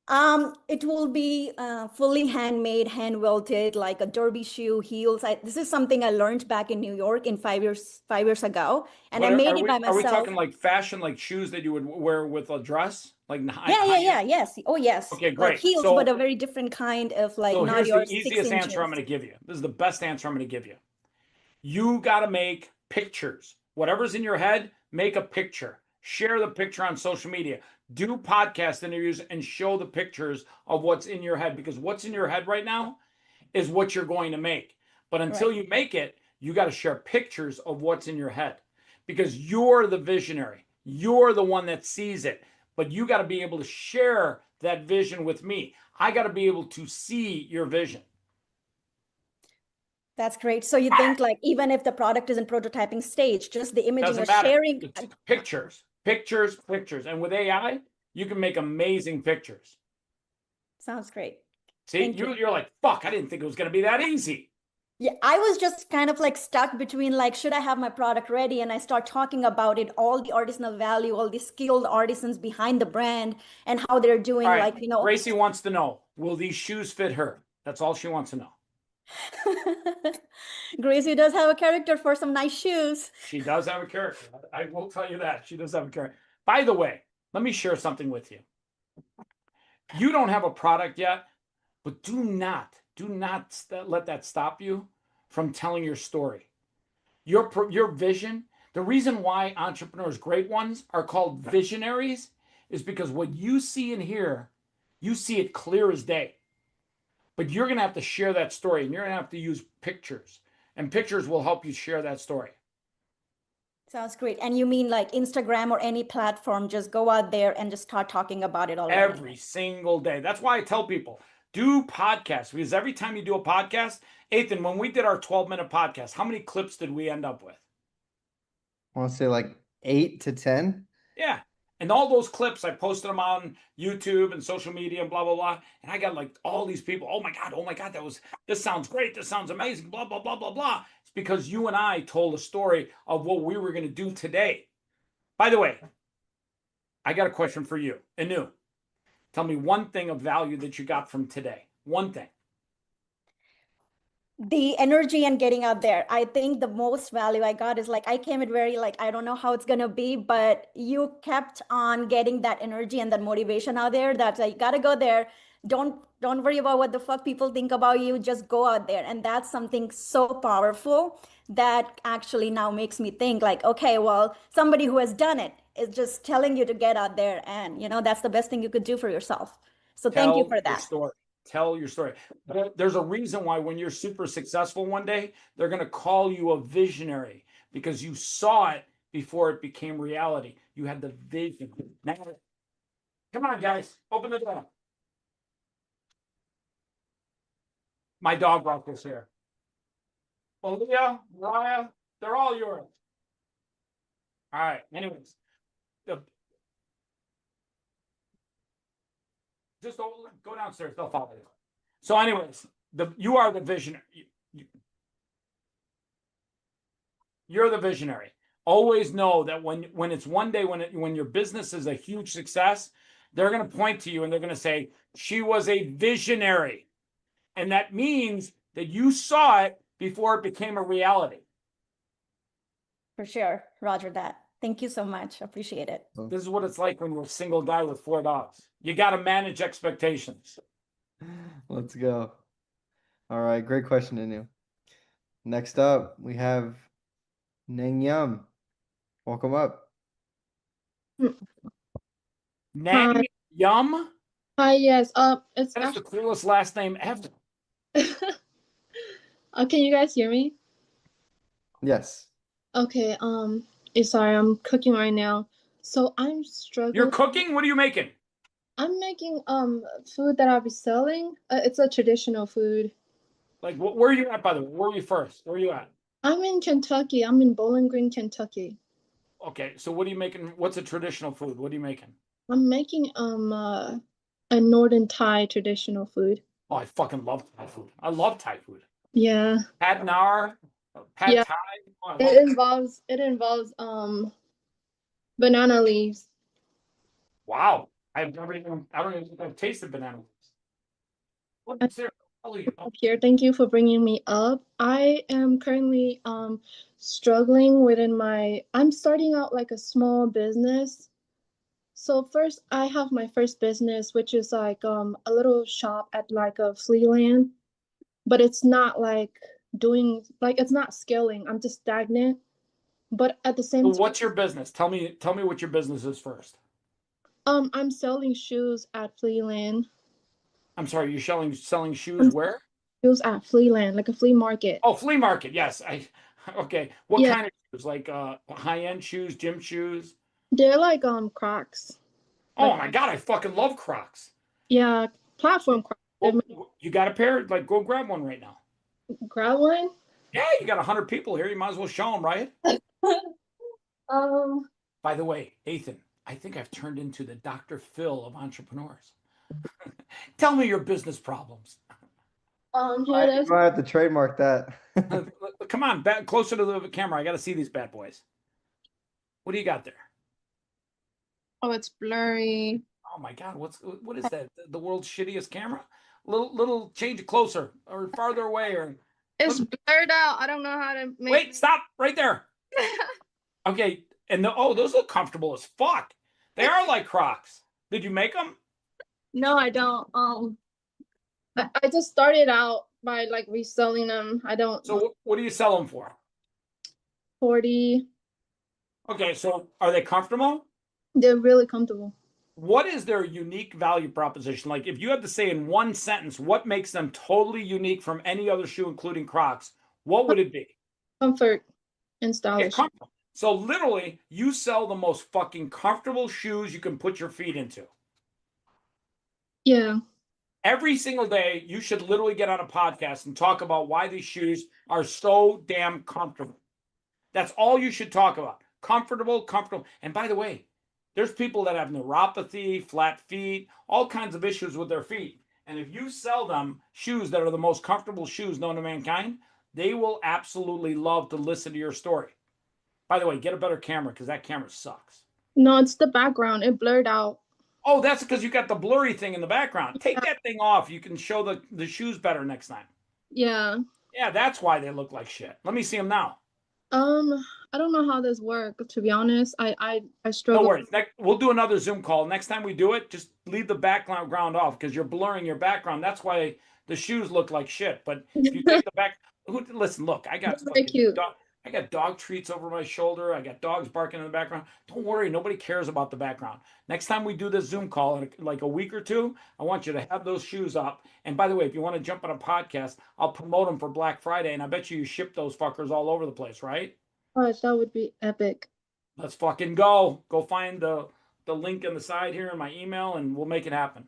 It will be fully handmade, hand welted, like a derby shoe, heels. This is something I learned back in New York in 5 years ago, and I made it by myself. Are we talking like fashion, like shoes that you would wear with a dress? Like yes. Oh, yes. Okay, great. Like heels, but a very different kind of like. So not here's your the 6 easiest answer inches. I'm going to give you. This is the best answer I'm going to give you. You got to make pictures. Whatever's in your head, make a picture. Share the picture on social media. Do podcast interviews and show the pictures of what's in your head, because what's in your head right now is what you're going to make. But until you make it, you got to share pictures of what's in your head, because you're the visionary. You're the one that sees it. But you got to be able to share that vision with me. I got to be able to see your vision. That's great. So you think like even if the product is in prototyping stage, just the image Doesn't you're matter. sharing. It's pictures. And with AI, you can make amazing pictures. Sounds great. See, you're like, fuck, I didn't think it was going to be that easy. Yeah, I was just kind of like stuck between like, should I have my product ready? And I start talking about it, all the artisanal value, all the skilled artisans behind the brand and how they're doing, All right. like, you know. Gracie wants to know, will these shoes fit her? That's all she wants to know. Gracie does have a character for some nice shoes. She does have a character. I will tell you that. She does have a character. By the way, let me share something with you. You don't have a product yet, but do not let that stop you from telling your story. Your vision, the reason why entrepreneurs, great ones, are called visionaries is because what you see and hear, you see it clear as day. But you're going to have to share that story, and you're going to have to use pictures, and pictures will help you share that story. Sounds great. And you mean like Instagram or any platform, just go out there and just start talking about it already? Every single day. That's why I tell people, do podcasts, because every time you do a podcast, Ethan, when we did our 12-minute podcast, how many clips did we end up with? I want to say like 8 to 10. Yeah. And all those clips, I posted them on YouTube and social media and blah, blah, blah. And I got like all these people, oh my God, this sounds great. This sounds amazing, blah, blah, blah, blah, blah. It's because you and I told a story of what we were going to do today. By the way, I got a question for you. Anu, tell me one thing of value that you got from today. One thing. The energy and getting out there. I think the most value I got is like, I came at very like, I don't know how it's going to be, but you kept on getting that energy and that motivation out there. That's like, you got to go there. Don't worry about what the fuck people think about you. Just go out there. And that's something so powerful that actually now makes me think like, okay, well, somebody who has done it is just telling you to get out there. And, you know, that's the best thing you could do for yourself. So thank you for that. Tell your story. But there's a reason why when you're super successful one day, they're going to call you a visionary, because you saw it before it became reality. You had the vision. Now, come on, guys, open the door. My dog brought this here. Aaliyah, Mariah, they're all yours. All right. Anyways, just go downstairs. They'll follow you. So, anyways, you are the visionary. You're the visionary. Always know that when it's one day when your business is a huge success, they're going to point to you and they're going to say, she was a visionary. And that means that you saw it before it became a reality. For sure. Roger that. Thank you so much. Appreciate it. This is what it's like when you're a single guy with 4 dogs. You got to manage expectations. Let's go. All right. Great question, Anu. Next up, we have Neng Yum. Welcome up. Neng Yum? Hi, yes. It's That's the coolest last name ever. Can you guys hear me? Yes. Okay, sorry, I'm cooking right now. So I'm You're struggling. cooking? What are you making? I'm making food that I'll be selling. It's a traditional food. Like, where are you at, by the way? Where are you first? Where are you at? I'm in Kentucky. I'm in Bowling Green, Kentucky. Okay, so what are you making? What's a traditional food? What are you making? I'm making a Northern Thai traditional food. Oh, I fucking love Thai food. I love Thai food. Yeah. Pad Nar, Pad Yeah. Thai. Oh, I love It involves banana leaves. Wow. I don't even think I've tasted banana leaves. What is there? Up here. Thank you for bringing me up. I am currently struggling within I'm starting out like a small business. So first I have my first business, which is like a little shop at like a flea land, but it's not like it's not scaling. I'm just stagnant. But at the So same time, what's your business? Tell me what your business is first. I'm selling shoes at Flealand. I'm sorry, you're selling shoes where? Shoes at Flealand, like a flea market. Oh, flea market. Yes. Okay. What Yeah. kind of shoes? Like high-end shoes, gym shoes? They're like Crocs. Oh Like, my God, I fucking love Crocs. yeah, platform Crocs. Well, you got a pair? Like, go grab one right now. Grab one. Yeah, you got 100 people here. You might as well show them, right? Um, By the way, Ethan, I think I've turned into the Dr. Phil of entrepreneurs. Tell me your business problems. here there's You might have to trademark that. Come on, back closer to the camera. I got to see these bad boys. What do you got there? oh, it's blurry. Oh my God, what is that? The world's shittiest camera? Little change it closer or farther away or It's blurred out. I don't know how to make wait, stop right there. Okay, and those look comfortable as fuck. They are like Crocs. Did you make them? No, I don't. I just started out by like reselling them. I don't. So what do you sell them for? 40. Okay, so are they comfortable? They're really comfortable. What is their unique value proposition? Like if you had to say in one sentence, what makes them totally unique from any other shoe, including Crocs, what would it be? Comfort and Yeah, stylish. comfort. So literally, you sell the most fucking comfortable shoes you can put your feet into. Yeah. Every single day, you should literally get on a podcast and talk about why these shoes are so damn comfortable. That's all you should talk about. Comfortable. And by the way, there's people that have neuropathy, flat feet, all kinds of issues with their feet. And if you sell them shoes that are the most comfortable shoes known to mankind, they will absolutely love to listen to your story. By the way, get a better camera because that camera sucks. No, it's the background. It blurred out. Oh, that's because you got the blurry thing in the background. Take that thing off. You can show the shoes better next time. Yeah. Yeah, that's why they look like shit. Let me see them now. I don't know how this works, to be honest. I struggle. No worries. We'll do another Zoom call. Next time we do it, just leave the background off because you're blurring your background. That's why the shoes look like shit. But if you take the back, listen, look, I got It's very cute. I got dog treats over my shoulder. I got dogs barking in the background. Don't worry, nobody cares about the background. Next time we do this Zoom call in like a week or two, I want you to have those shoes up. And by the way, if you want to jump on a podcast, I'll promote them for Black Friday. And I bet you ship those fuckers all over the place, right? Oh, that would be epic. Let's fucking go. Go find the link on the side here in my email and we'll make it happen.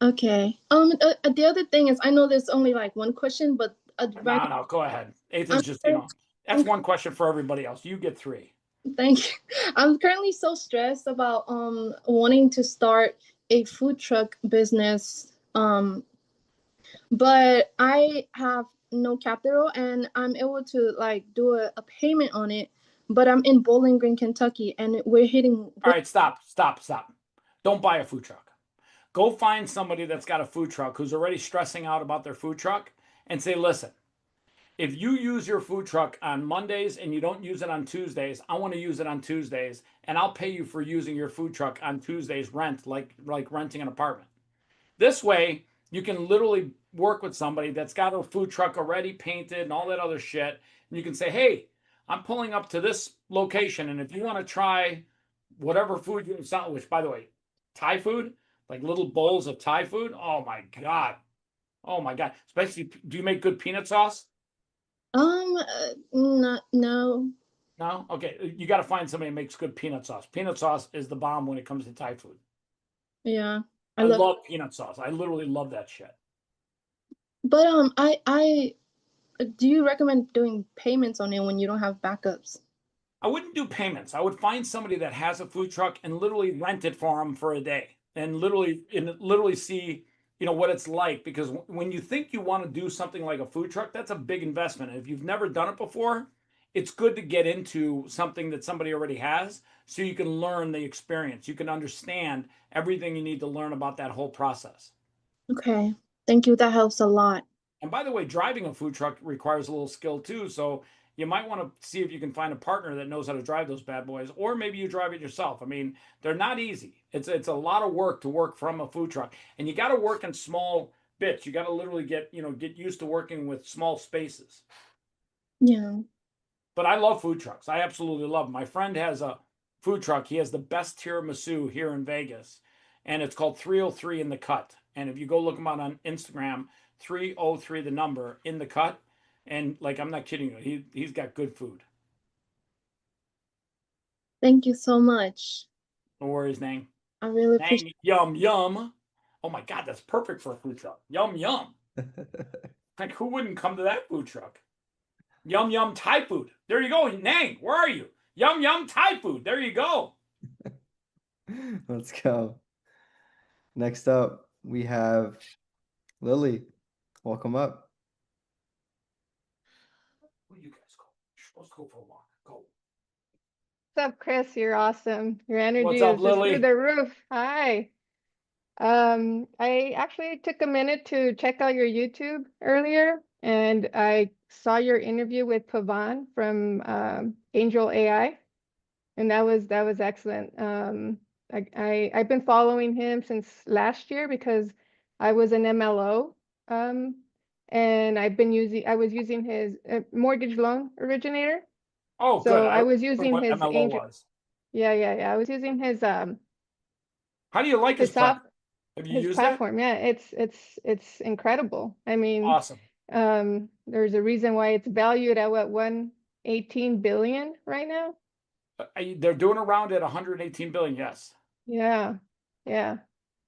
Okay. The other thing is, I know there's only like one question, but No, go ahead. Ethan's just, that's one question for everybody else. You get 3. Thank you. I'm currently so stressed about wanting to start a food truck business. But I have no capital and I'm able to like do a payment on it. But I'm in Bowling Green, Kentucky, and we're hitting. All right, stop. Don't buy a food truck. Go find somebody that's got a food truck who's already stressing out about their food truck and say, listen, if you use your food truck on Mondays and you don't use it on Tuesdays, I want to use it on Tuesdays, and I'll pay you for using your food truck on Tuesdays rent, like renting an apartment. This way, you can literally work with somebody that's got a food truck already painted and all that other shit, and you can say, hey, I'm pulling up to this location, and if you want to try whatever food you sell, which, by the way, Thai food, like little bowls of Thai food, oh my God. Especially, do you make good peanut sauce? No. No? Okay. You got to find somebody that makes good peanut sauce. Peanut sauce is the bomb when it comes to Thai food. Yeah. I love peanut sauce. I literally love that shit. But I do you recommend doing payments on it when you don't have backups? I wouldn't do payments. I would find somebody that has a food truck and literally rent it for them for a day and literally see, you know, what it's like. Because when you think you want to do something like a food truck, that's a big investment. And if you've never done it before, it's good to get into something that somebody already has so you can learn the experience. You can understand everything you need to learn about that whole process. Okay. Thank you. That helps a lot. And by the way, driving a food truck requires a little skill too. So you might want to see if you can find a partner that knows how to drive those bad boys, or maybe you drive it yourself. I mean, they're not easy. It's a lot of work to work from a food truck, and you got to work in small bits. You got to literally get used to working with small spaces. Yeah. But I love food trucks. I absolutely love them. My friend has a food truck. He has the best tiramisu here in Vegas, and it's called 303 in the Cut. And if you go look him out on Instagram, 303 the number in the Cut, and like I'm not kidding you, he's got good food. Thank you so much. No worries, Nang. I really appreciate Nang, yum. Oh my God, that's perfect for a food truck. Yum. Like who wouldn't come to that food truck? Yum Thai food. There you go. Nang, where are you? Yum Thai food. There you go. Let's go. Next up, we have Lily. Welcome up. Where you guys go? You're supposed to go for a walk. Go. What's up, Chris? You're awesome. Your energy What's up, is just Lily? through the roof. Hi. I actually took a minute to check out your YouTube earlier, and I saw your interview with Pavan from Angel AI, and that was excellent. I've been following him since last year because I was an MLO, and I was using his mortgage loan originator. Oh, So good. I was remember using what his MLO Angel. was. Yeah. I was using his How do you like his his soft platform? Have you his used it? platform. Yeah, it's incredible. I mean, Awesome. there's a reason why it's valued at what, 118 billion right now. They're doing around at 118 billion. Yes. Yeah.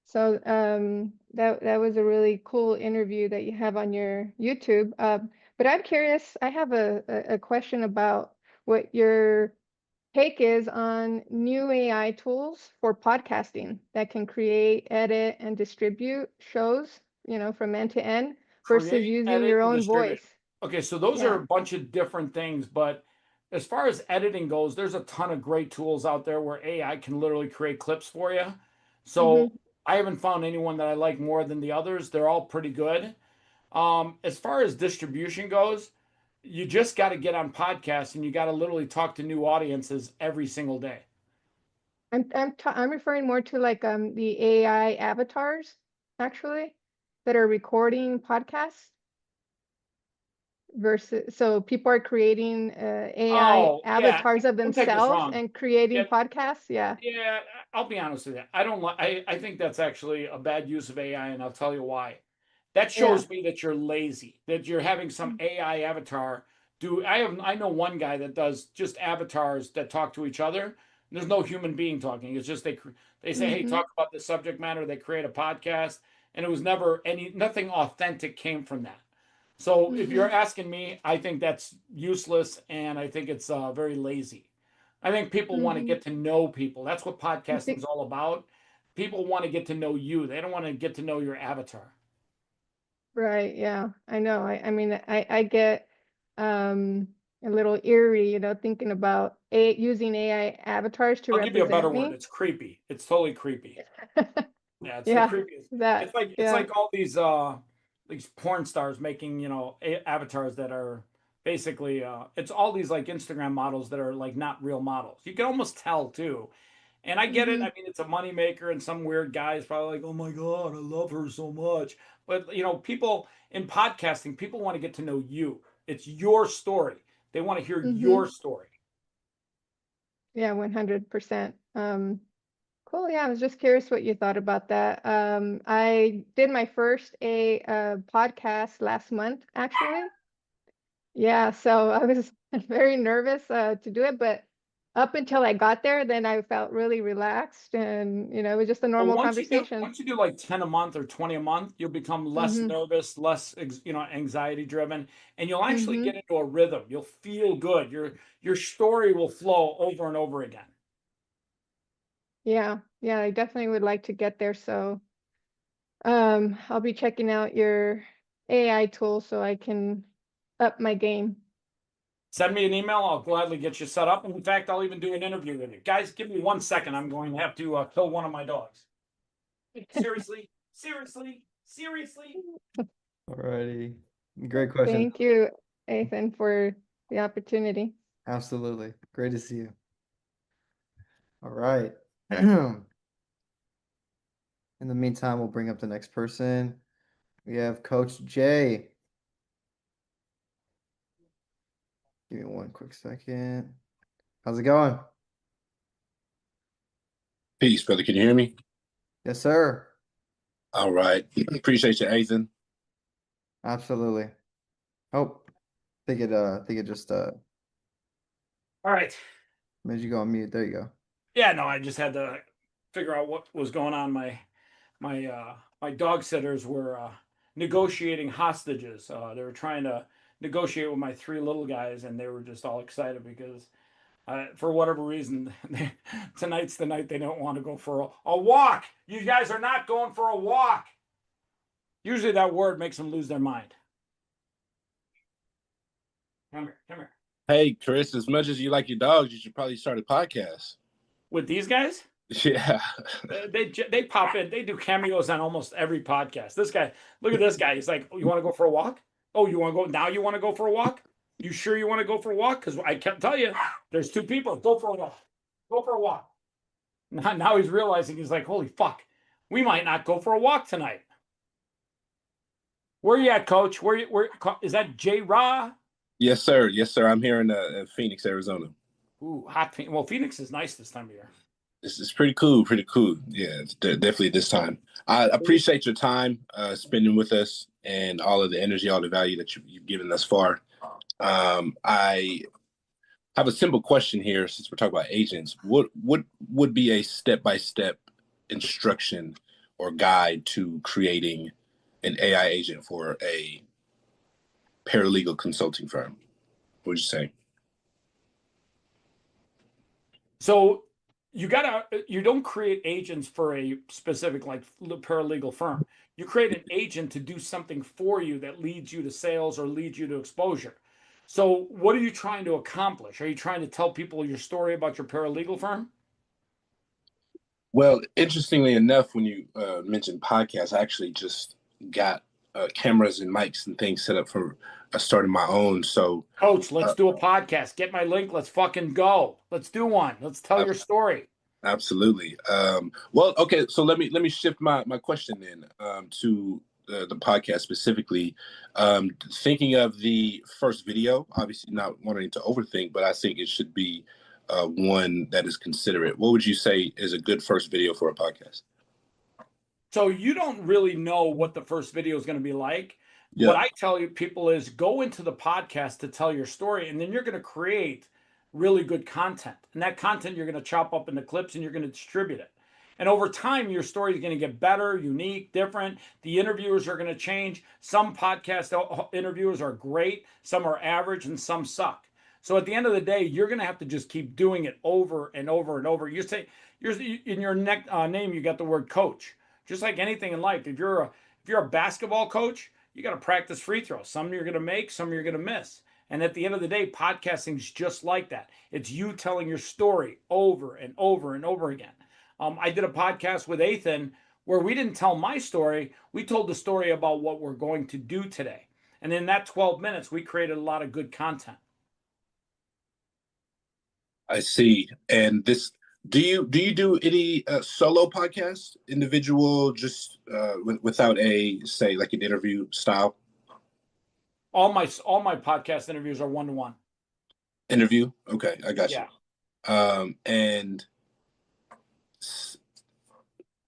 So that was a really cool interview that you have on your YouTube. But I'm curious, I have a question about what your take is on new AI tools for podcasting that can create, edit, and distribute shows, from end to end versus Create, using edit, your and own distribute. voice. Okay, so those Yeah. are a bunch of different things, but as far as editing goes, there's a ton of great tools out there where AI can literally create clips for you. So I haven't found anyone that I like more than the others. They're all pretty good. As far as distribution goes, you just got to get on podcasts and you got to literally talk to new audiences every single day. I'm referring more to like the AI avatars actually that are recording podcasts versus, so people are creating AI Oh, yeah. avatars of Don't take this themselves wrong. and creating Yeah. podcasts. Yeah. Yeah, I'll be honest with you. I don't like. I think that's actually a bad use of AI, and I'll tell you why. That shows me that you're lazy. That you're having some AI avatar do. I know one guy that does just avatars that talk to each other. There's no human being talking. It's just they say, hey, talk about the subject matter. They create a podcast, and it was never nothing authentic came from that. So if you're asking me, I think that's useless, and I think it's very lazy. I think people want to get to know people. That's what podcasting is all about. People want to get to know you. They don't want to get to know your avatar. Right. Yeah, I know. I mean, I get a little eerie, thinking about using AI avatars to I'll give you a better represent word. me. It's creepy. It's totally creepy. Yeah, it's Yeah, the creepiest. that. It's like all these porn stars making, avatars that are basically it's all these like Instagram models that are like not real models. You can almost tell too. And I get it. I mean, it's a moneymaker, and some weird guy is probably like, "Oh my God, I love her so much." But people in podcasting, people want to get to know you. It's your story. They want to hear your story. Yeah, 100%. Cool. Yeah, I was just curious what you thought about that. I did my first podcast last month, actually. Yeah, so I was very nervous to do it, but up until I got there, then I felt really relaxed, and it was just a Well, normal conversation. once you do like 10 a month or 20 a month, you'll become less Mm-hmm. nervous, less anxiety driven, and you'll actually Mm-hmm. get into a rhythm. You'll feel good. Your story will flow over and over again. Yeah, I definitely would like to get there. So I'll be checking out your AI tool so I can up my game. Send me an email. I'll gladly get you set up. And in fact, I'll even do an interview with you. Guys, give me 1 second. I'm going to have to kill one of my dogs. Seriously, seriously, seriously. Alrighty. Great question. Thank you, Ethan, for the opportunity. Absolutely. Great to see you. All right. In the meantime, we'll bring up the next person. We have Coach Jay. Give me 1 quick second. How's it going? Peace, brother. Can you hear me? Yes, sir. All right. Appreciate you, Ethan. Absolutely. Oh, I think it just All right. made you go on mute. There you go. Yeah, no, I just had to figure out what was going on. My dog sitters were negotiating hostages. They were trying to negotiate with my 3 little guys, and they were just all excited because for whatever reason, tonight's the night they don't want to go for a walk. You guys are not going for a walk. Usually that word makes them lose their mind. Come here, come here. Hey, Chris, as much as you like your dogs, you should probably start a podcast. With these guys? Yeah. They pop in. They do cameos on almost every podcast. This guy, look at this guy. He's like, oh, you want to go for a walk? Oh, you want to go now? You want to go for a walk? You sure you want to go for a walk? Because I can't tell you, there's 2 people. Go for a walk. Go for a walk. Now he's realizing, he's like, holy fuck, we might not go for a walk tonight. Where you at, Coach? Where is that? J Ra? Yes, sir. Yes, sir. I'm here in Phoenix, Arizona. Ooh, hot. Well, Phoenix is nice this time of year. It's pretty cool. Pretty cool. Yeah, it's definitely this time. I appreciate your time spending with us and all of the energy, all the value that you've given thus far. I have a simple question here since we're talking about agents. What would be a step-by-step instruction or guide to creating an AI agent for a paralegal consulting firm? What would you say? So you don't create agents for a specific like paralegal firm. You create an agent to do something for you that leads you to sales or leads you to exposure. So what are you trying to accomplish? Are you trying to tell people your story about your paralegal firm? Well, interestingly enough, when you mentioned podcasts, I actually just got cameras and mics and things set up for starting my own. So, Coach, let's do a podcast. Get my link. Let's fucking go. Let's do one. Let's tell your story. Absolutely. Well, okay. So let me shift my question then to the podcast specifically. Thinking of the first video, obviously not wanting to overthink, but I think it should be one that is considerate. What would you say is a good first video for a podcast? So you don't really know what the first video is going to be like. Yeah. What I tell you people is go into the podcast to tell your story, and then you're going to create really good content. And that content you're going to chop up into clips and you're going to distribute it. And over time, your story is going to get better, unique, different. The interviewers are going to change. Some podcast interviewers are great, some are average, and some suck. So at the end of the day, you're going to have to just keep doing it over and over and over. You say in your name, you got the word coach. Just like anything in life, if you're a basketball coach, you got to practice free throws. Some you're going to make, some you're going to miss. And at the end of the day, podcasting is just like that. It's you telling your story over and over and over again. I did a podcast with Ethan where we didn't tell my story. We told the story about what we're going to do today. And in that 12 minutes, we created a lot of good content. I see. And this, do you do any solo podcasts, individual, just without a, say, like an interview style? All my podcast interviews are one-to-one. Interview? Okay, I got Yeah. you. And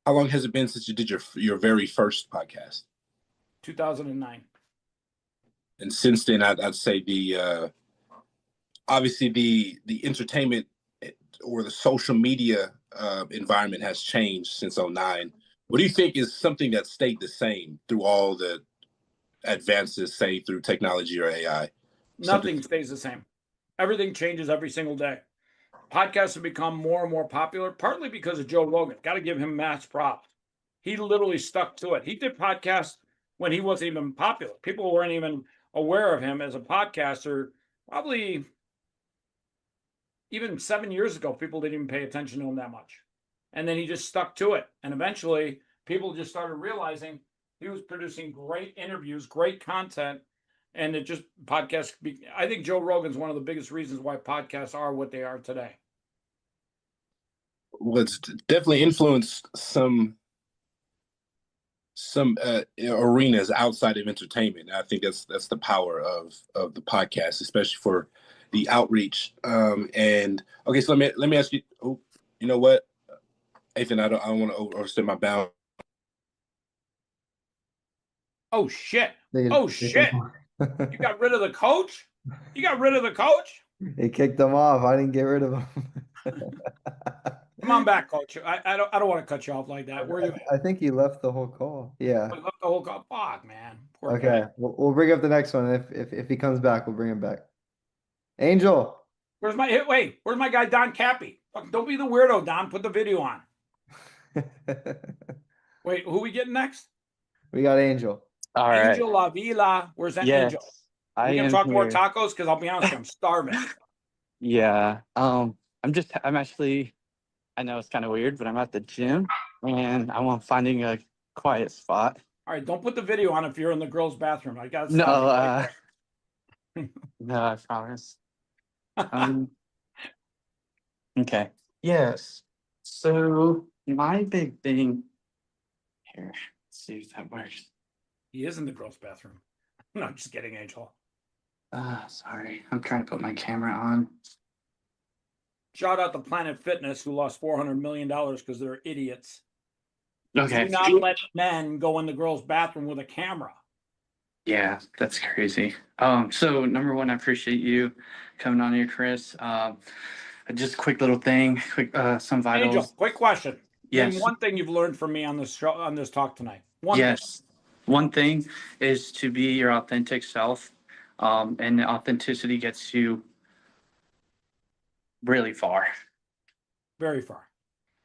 how long has it been since you did your very first podcast? 2009. And since then, I'd say obviously the entertainment or the social media environment has changed since 09. What do you think is something that stayed the same through all the advances, say through technology or AI? Nothing stays the same. Everything changes every single day. Podcasts have become more and more popular, partly because of Joe Rogan. Got to give him mass props. He literally stuck to it. He did podcasts when he wasn't even popular. People weren't even aware of him as a podcaster. Probably even 7 years ago, people didn't even pay attention to him that much. And then he just stuck to it. And eventually, people just started realizing he was producing great interviews, great content. And it just podcasts. I think Joe Rogan's one of the biggest reasons why podcasts are what they are today. Well, it's definitely influenced some arenas outside of entertainment. I think that's the power of the podcast, especially for the outreach. And okay, so let me ask you. Oh, you know what, Ethan? I don't want to overstep my bound. Oh shit! Oh shit! You got rid of the coach? You got rid of the coach? They kicked him off. I didn't get rid of him. Come on back, coach. I don't want to cut you off like that. Where are you at? I think he left the whole call. Yeah. I left the whole call. Fuck, man. Poor Okay. guy. We'll bring up the next one. If he comes back, we'll bring him back. Angel. Where's my guy Don Cappy? Fuck, don't be the weirdo, Don. Put the video on. Wait, who we getting next? We got Angel. All right. Angel La Vila. Where's that Yes, Angel? I We gonna am talk more here. tacos? Because I'll be honest, I'm starving. Yeah. I'm actually, I know it's kind of weird, but I'm at the gym and I'm finding a quiet spot. All right, don't put the video on if you're in the girls' bathroom. I got No, stop you right there. no, I promise. Okay. Yes. So my big thing here, let's see if that works. He is in the girls' bathroom. No, I'm just kidding, Angel. Sorry, I'm trying to put my camera on. Shout out to Planet Fitness, who lost $400 million because they're idiots. Okay. Do not let men go in the girls' bathroom with a camera. Yeah, that's crazy. So number one, I appreciate you coming on here, Chris. Just a quick little thing, some vitals. Angel, quick question. Yes. Name one thing you've learned from me on this show, on this talk tonight. One thing. Yes. One thing is to be your authentic self. And authenticity gets you really far. Very far.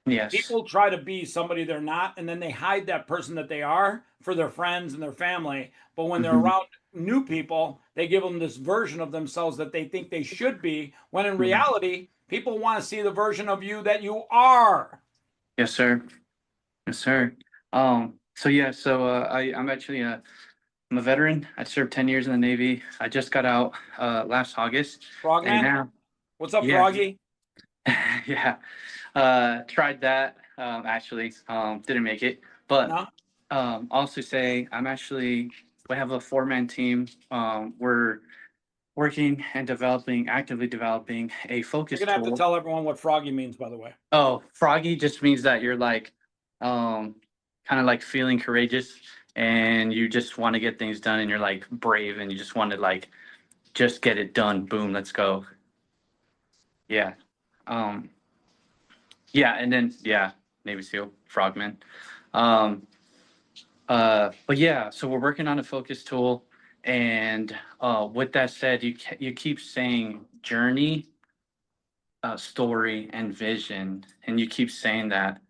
Yes. People try to be somebody they're not, and then they hide that person that they are for their friends and their family. But when they're Mhm. around new people, they give them this version of themselves that they think they should be, when in Mhm. reality, people want to see the version of you that you are. Yes, sir. Yes, sir. So yeah, I'm actually I'm a veteran. I served 10 years in the Navy. I just got out last August. Frogman? And now, What's up, yeah. Froggy? Yeah. Tried that actually. Didn't make it. But No? also say we have a 4-man team. We're working and actively developing a focus You're gonna have to tool. tell everyone what Froggy means, by the way. Oh, froggy just means that you're like, kind of like feeling courageous and you just want to get things done and you're like brave and you just want to like, just get it done. Boom, let's go. Yeah. Yeah. And then, yeah, Navy SEAL, Frogman. But yeah, so we're working on a focus tool. And with that said, you keep saying journey, story, and vision, and you keep saying that.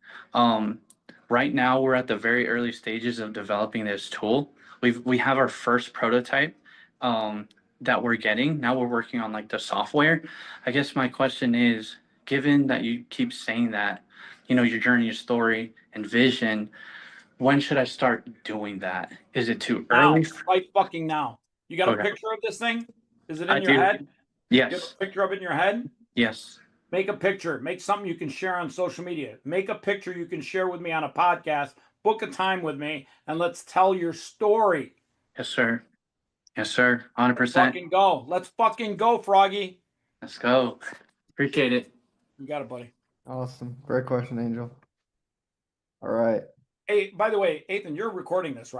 Right now, we're at the very early stages of developing this tool. We have our first prototype that we're getting. Now we're working on like the software. I guess my question is, given that you keep saying that, you know, your journey, your story, and vision, when should I start doing that? Is it too Now, early? right fucking now. You got a Okay. picture of this thing? Is it in I your do. head? You have Yes. a picture of it in your head? Yes. Make a picture. Make something you can share on social media. Make a picture you can share with me on a podcast. Book a time with me, and let's tell your story. Yes, sir. Yes, sir. 100%. Fucking go. Let's fucking go, Froggy. Let's go. Appreciate it. You got it, buddy. Awesome. Great question, Angel. All right. Hey, by the way, Ethan, you're recording this, right?